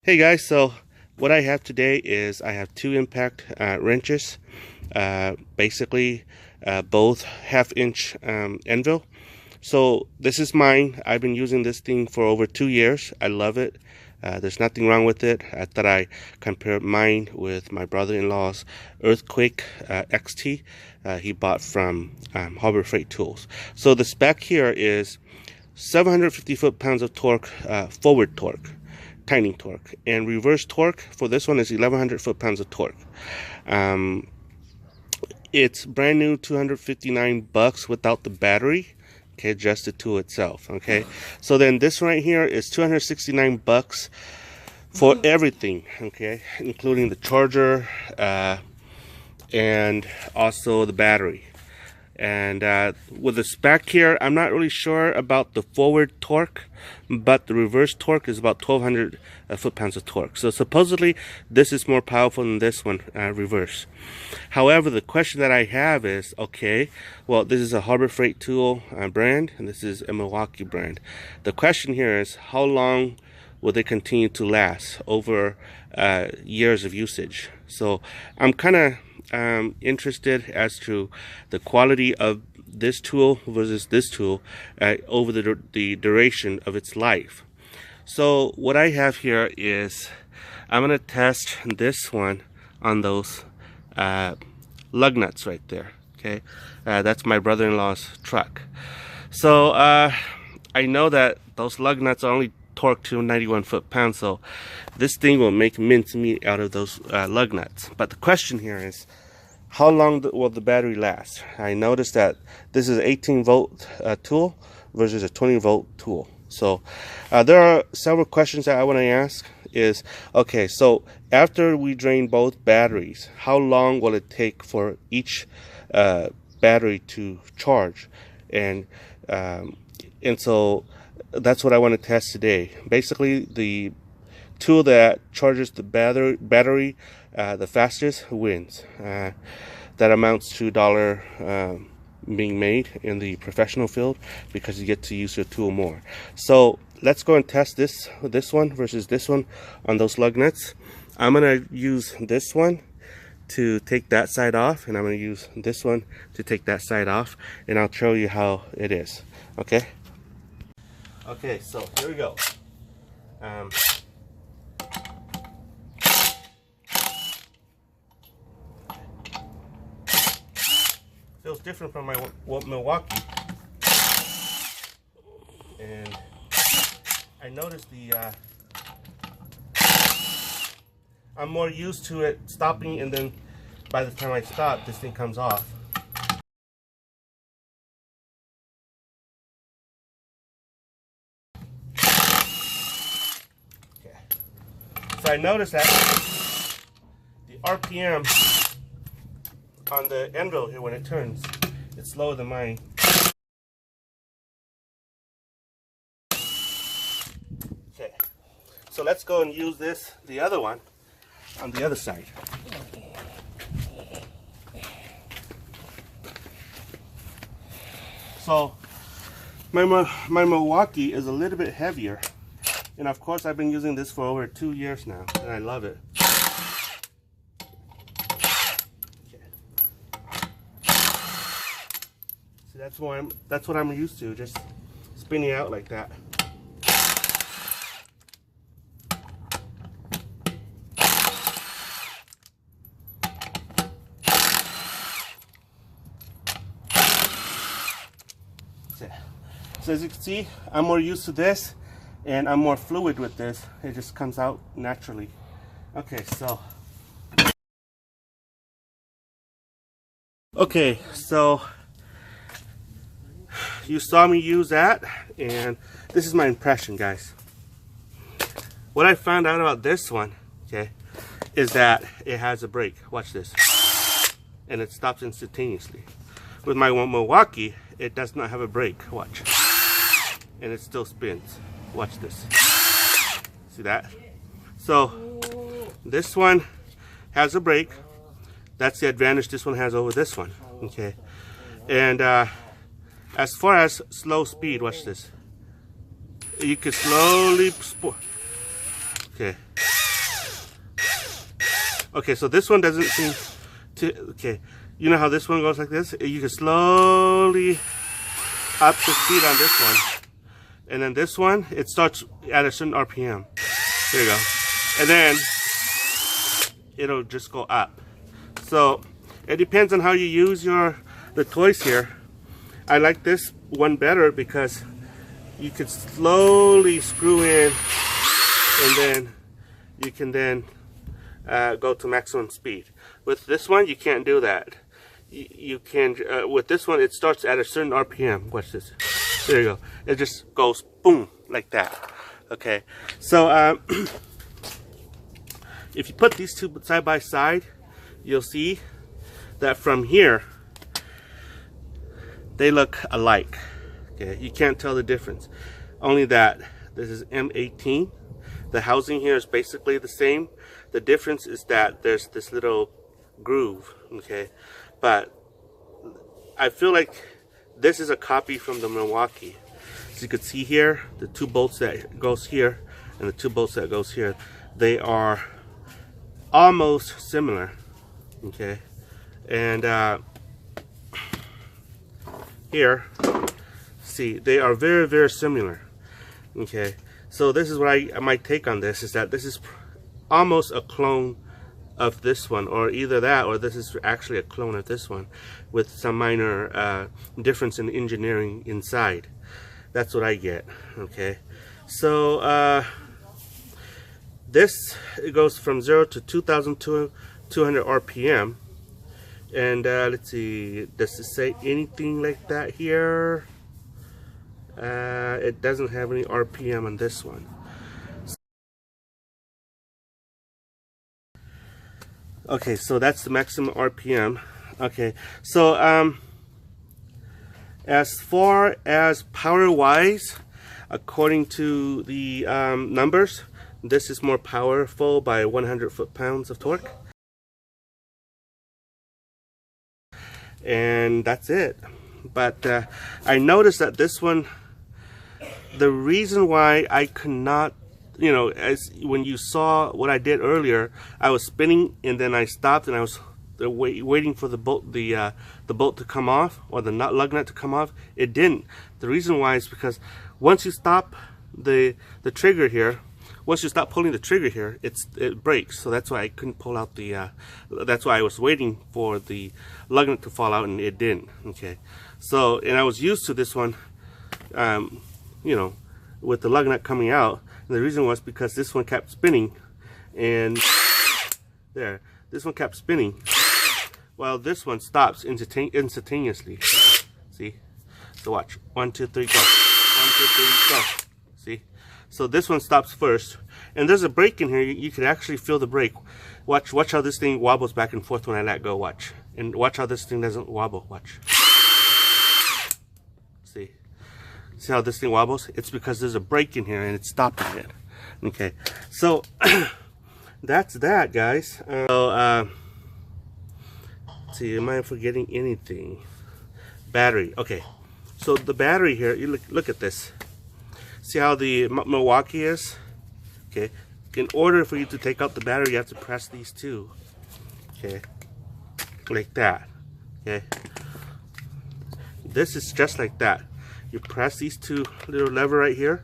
Hey guys, so what I have today is I have two impact wrenches, basically both half-inch anvil. So this is mine. I've been using this thing for over 2 years. I love it. There's nothing wrong with it. I thought I compared mine with my brother-in-law's Earthquake XT he bought from Harbor Freight Tools. So the spec here is 750 foot-pounds of torque, forward torque, tightening torque, and reverse torque for this one is 1100 foot-pounds of torque. It's brand new, $259 without the battery. Okay, just the tool itself. Okay, so then this right here is $269 for everything. Okay, including the charger and also the battery. And with the spec here, I'm not really sure about the forward torque, but the reverse torque is about 1200 foot-pounds of torque. So supposedly this is more powerful than this one, reverse. However, the question that I have is, okay, well, this is a Harbor Freight Tool brand, and this is a Milwaukee brand. The question here is, how long will they continue to last over years of usage? So I'm kind of interested as to the quality of this tool versus this tool over the duration of its life. So what I have here is I'm going to test this one on those lug nuts right there. Okay, that's my brother-in-law's truck. So I know that those lug nuts are only torque to 91 foot-pounds, so this thing will make mincemeat out of those lug nuts. But the question here is, how long will the battery last? I noticed that this is an 18-volt tool versus a 20-volt tool. So there are several questions that I want to ask. Is, okay, so after we drain both batteries, how long will it take for each battery to charge? And so that's what I want to test today. Basically, the tool that charges the battery the fastest wins. That amounts to $1 being made in the professional field because you get to use your tool more. So let's go and test this one versus this one on those lug nuts. I'm gonna use this one to take that side off, and I'm gonna use this one to take that side off, and I'll show you how it is. Okay, so here we go. Feels different from my Milwaukee, and I noticed I'm more used to it stopping, and then by the time I stop, this thing comes off. Okay. So I noticed that the RPM on the anvil here when it turns, it's slower than mine. Okay, so let's go and use the other one on the other side. So my Milwaukee is a little bit heavier, and of course I've been using this for over 2 years now, and I love it. That's what I'm used to, just spinning out like that. So as you can see, I'm more used to this, and I'm more fluid with this. It just comes out naturally. Okay, so you saw me use that, and this is my impression, guys. What I found out about this one, okay, is that it has a brake. Watch this. And it stops instantaneously. With my Milwaukee, it does not have a brake. Watch. And it still spins. Watch this. See that? So this one has a brake. That's the advantage this one has over this one. Okay. And as far as slow speed, watch this. You can slowly okay. Okay, so this one doesn't seem to, okay, you know how this one goes like this? You can slowly up the speed on this one. And then this one, it starts at a certain RPM. There you go. And then it'll just go up. So it depends on how you use the toys here. I like this one better because you can slowly screw in, and then you can then go to maximum speed. With this one, you can't do that. You can, with this one, it starts at a certain RPM. Watch this. There you go. It just goes boom, like that. Okay. So, if you put these two side by side, you'll see that from here, they look alike. Okay. You can't tell the difference. Only that this is M18. The housing here is basically the same. The difference is that there's this little groove, okay? But I feel like this is a copy from the Milwaukee. As you can see here, the two bolts that goes here and the two bolts that goes here, they are almost similar, okay? And here, see, they are very, very similar, okay? So this is what my take on this is that this is almost a clone of this one, or either that or this is actually a clone of this one with some minor difference in engineering inside. That's what I get, okay? So this, it goes from 0 to 2,200 RPM. And let's see, does it say anything like that here? It doesn't have any RPM on this one. Okay, so that's the maximum RPM. Okay, so as far as power wise, according to the numbers, this is more powerful by 100 foot-pounds of torque. And that's it. But I noticed that this one, the reason why I could not, you know, as when you saw what I did earlier, I was spinning and then I stopped and I was waiting for the bolt, the bolt to come off, or the lug nut to come off. It didn't. The reason why is because once you stop the trigger here, once you stop pulling the trigger here, it breaks. So that's why I couldn't pull out the. That's why I was waiting for the lug nut to fall out, and it didn't. Okay, so and I was used to this one, you know, with the lug nut coming out. And the reason was because this one kept spinning, and there, this one kept spinning, while this one stops instantaneously. See? So watch. 1, 2, 3, go. 1, 2, 3, go. See? So this one stops first, and there's a brake in here. You could actually feel the brake. Watch how this thing wobbles back and forth when I let go. Watch, and watch how this thing doesn't wobble. Watch. See how this thing wobbles? It's because there's a brake in here and it's stopping it. Okay, so that's that, guys. So let's see, am I forgetting anything? Battery. Okay, so the battery here. You look at this. See how the Milwaukee is? Okay. In order for you to take out the battery, you have to press these two. Okay. Like that. Okay. This is just like that. You press these two little lever right here,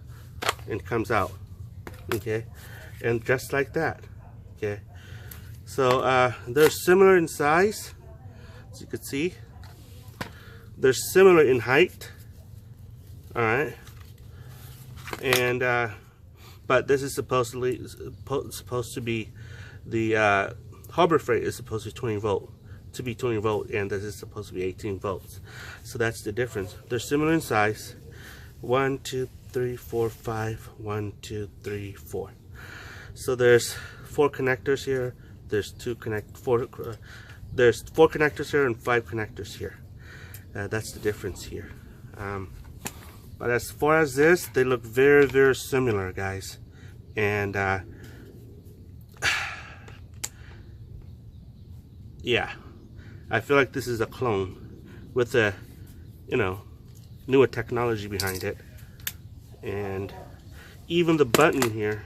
and it comes out. Okay. And just like that. Okay. So they're similar in size, as you can see. They're similar in height. All right. And but this is supposed to be the Harbor Freight is supposed to be 20 volt, and this is supposed to be 18 volts. So that's the difference. They're similar in size. 1, 2, 3, 4, 5. 1, 2, 3, 4. So there's 4 connectors here. There's there's 4 connectors here and 5 connectors here. That's the difference here. But as far as this, they look very, very similar, guys. And yeah, I feel like this is a clone with a, you know, newer technology behind it. And even the button here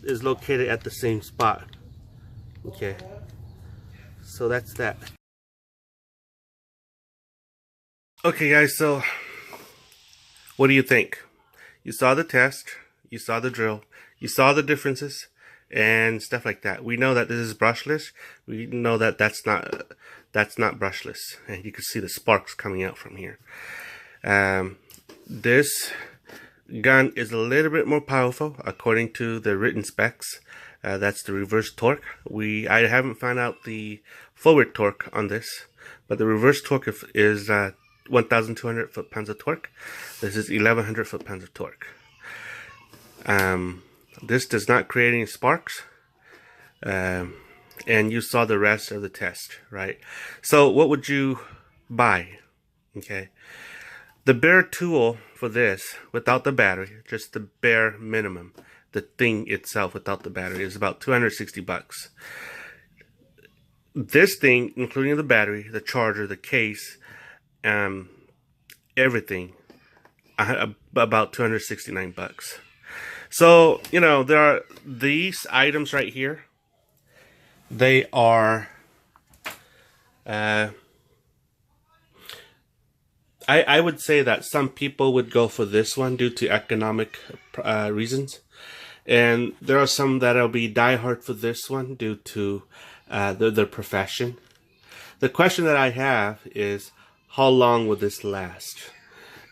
is located at the same spot. Okay, so that's that. Okay guys, so what do you think? You saw the test, you saw the drill, you saw the differences and stuff like that. We know that this is brushless. We know that that's not brushless, and you can see the sparks coming out from here. This gun is a little bit more powerful according to the written specs. That's the reverse torque. I haven't found out the forward torque on this, but the reverse torque is 1,200 foot-pounds of torque. This is 1,100 foot-pounds of torque. This does not create any sparks. And you saw the rest of the test, right? So what would you buy? Okay. The bare tool for this, without the battery, just the bare minimum, the thing itself without the battery, is about 260 bucks. This thing, including the battery, the charger, the case, everything, about 269 bucks. So, you know, there are these items right here. They are, I would say that some people would go for this one due to economic reasons. And there are some that'll be diehard for this one due to their profession. The question that I have is, how long will this last?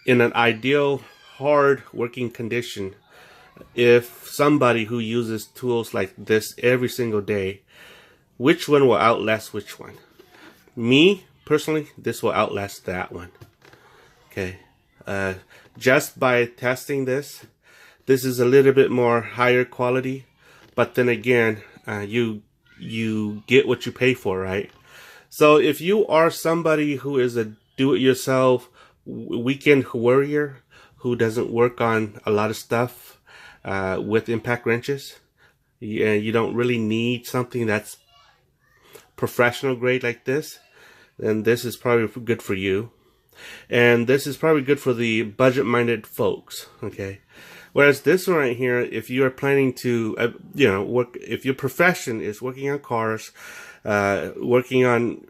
In an ideal, hard working condition, if somebody who uses tools like this every single day, which one will outlast which one? Me, personally, this will outlast that one. Okay. Just by testing this is a little bit more higher quality, but then again, you get what you pay for, right? So if you are somebody who is a do-it-yourself weekend warrior who doesn't work on a lot of stuff with impact wrenches, you don't really need something that's professional grade like this, then this is probably good for you. And this is probably good for the budget-minded folks, okay? Whereas this one right here, if you are planning to, you know, work, if your profession is working on cars, working on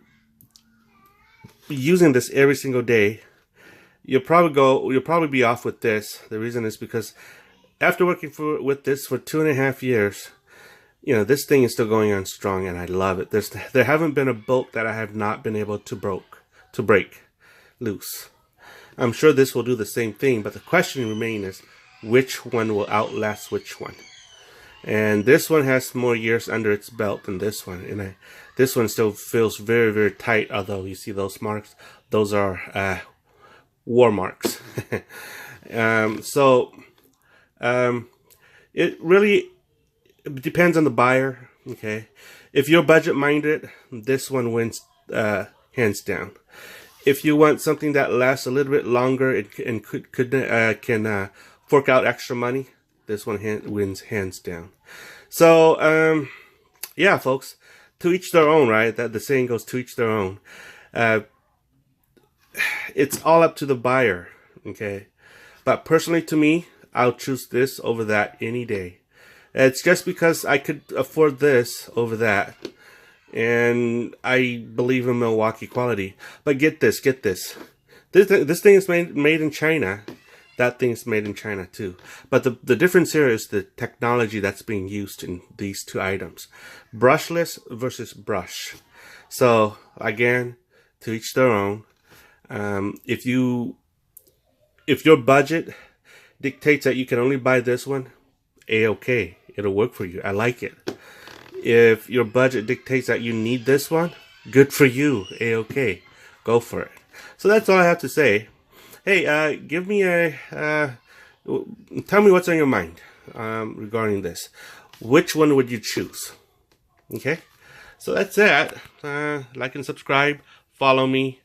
using this every single day, you'll probably be off with this. The reason is because after working with this for 2.5 years, you know, this thing is still going on strong, and I love it. There haven't been a bolt that I have not been able to break loose. I'm sure this will do the same thing, but the question remains is, which one will outlast which one? And this one has more years under its belt than this one, and this one still feels very, very tight, although you see those marks, those are war marks. It really depends on the buyer, okay? If you're budget minded, this one wins hands down. If you want something that lasts a little bit longer and can fork out extra money, this one wins hands down. So, yeah, folks, to each their own, right? That the saying goes, to each their own. It's all up to the buyer, okay? But personally, to me, I'll choose this over that any day. It's just because I could afford this over that. And I believe in Milwaukee quality. But get this. This thing is made in China. That thing's made in China too. But the difference here is the technology that's being used in these two items. Brushless versus brush. So again, to each their own. If your budget dictates that you can only buy this one, A-okay. It'll work for you. I like it. If your budget dictates that you need this one, good for you. A-okay. Go for it. So that's all I have to say. Hey, give me tell me what's on your mind regarding this. Which one would you choose? Okay? So that's it. Like and subscribe. Follow me.